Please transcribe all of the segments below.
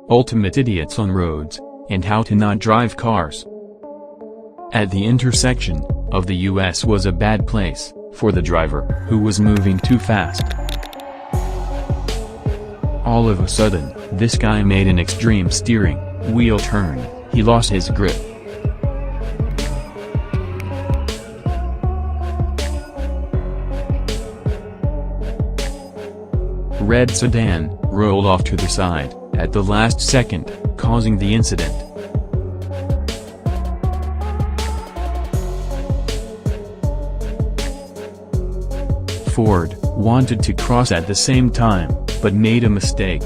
Ultimate idiots on roads, and how to not drive cars. At the intersection of the US was a bad place for the driver, who was moving too fast. All of a sudden, this guy made an extreme steering wheel turn. He lost his grip. Red sedan rolled off to the side at the last second, causing the incident. Ford wanted to cross at the same time, but made a mistake.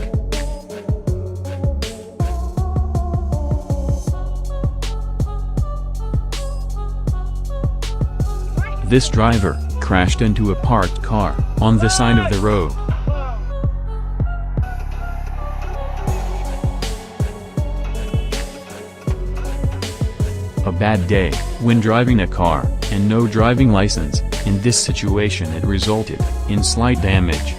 This driver crashed into a parked car on the side of the road. A bad day when driving a car, and no driving license. In this situation it resulted in slight damage.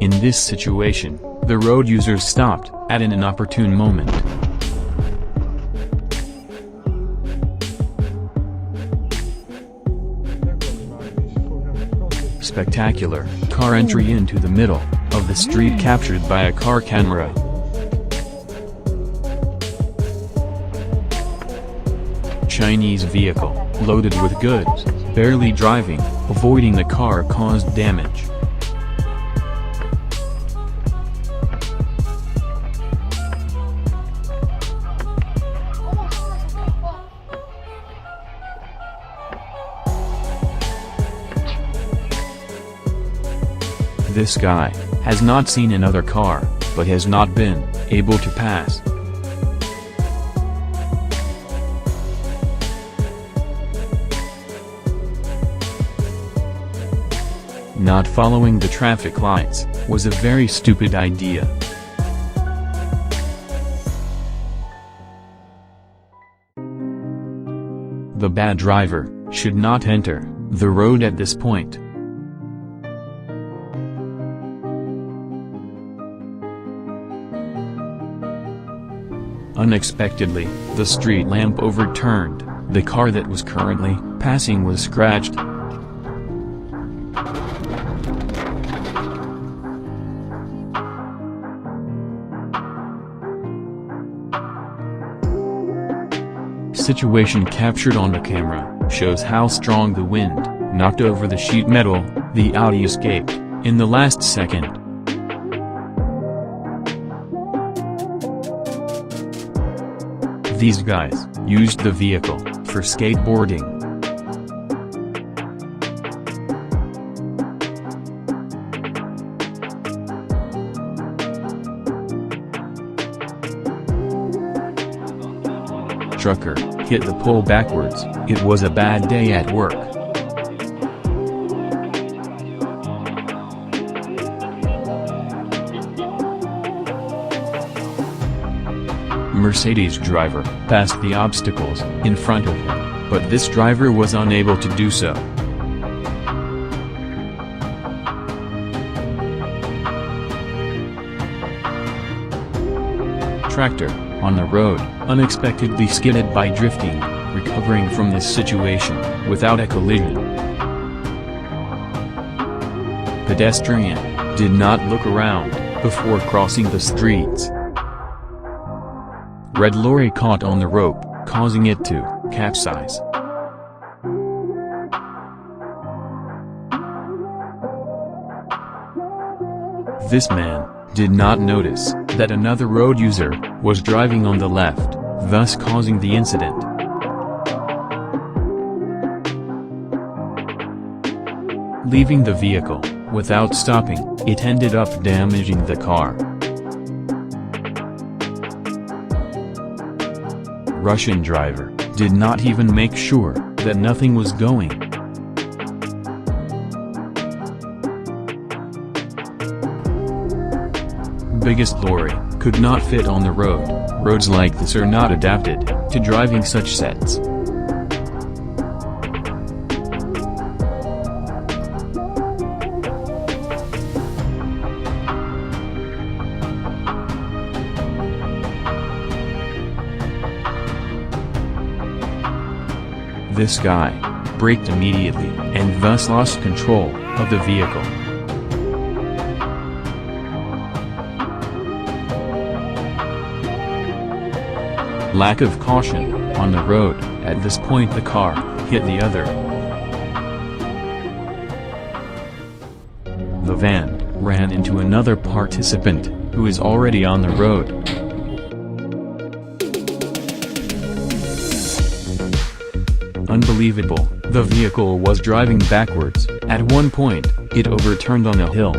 In this situation, the road users stopped at an inopportune moment. Spectacular car entry into the middle of the street captured by a car camera. Chinese vehicle, loaded with goods, barely driving, avoiding the car caused damage. This guy has not seen another car, but has not been able to pass. Not following the traffic lights was a very stupid idea. The bad driver should not enter the road at this point. Unexpectedly, the street lamp overturned. The car that was currently passing was scratched. Situation captured on the camera shows how strong the wind knocked over the sheet metal. The Audi escaped in the last second. These guys used the vehicle for skateboarding. Trucker hit the pole backwards. It was a bad day at work. Mercedes driver passed the obstacles in front of him, but this driver was unable to do so. Tractor on the road unexpectedly skidded by drifting, recovering from this situation without a collision. Pedestrian did not look around before crossing the streets. Red lorry caught on the rope, causing it to capsize. This man did not notice that another road user was driving on the left, thus causing the incident. Leaving the vehicle without stopping, it ended up damaging the car. Russian driver did not even make sure that nothing was going biggest lorry, could not fit on the road. Roads like this are not adapted to driving such sets. This guy braked immediately and thus lost control of the vehicle. Lack of caution on the road. At this point the car hit the other. The van ran into another participant who is already on the road. Unbelievable, the vehicle was driving backwards. At one point, it overturned on a hill.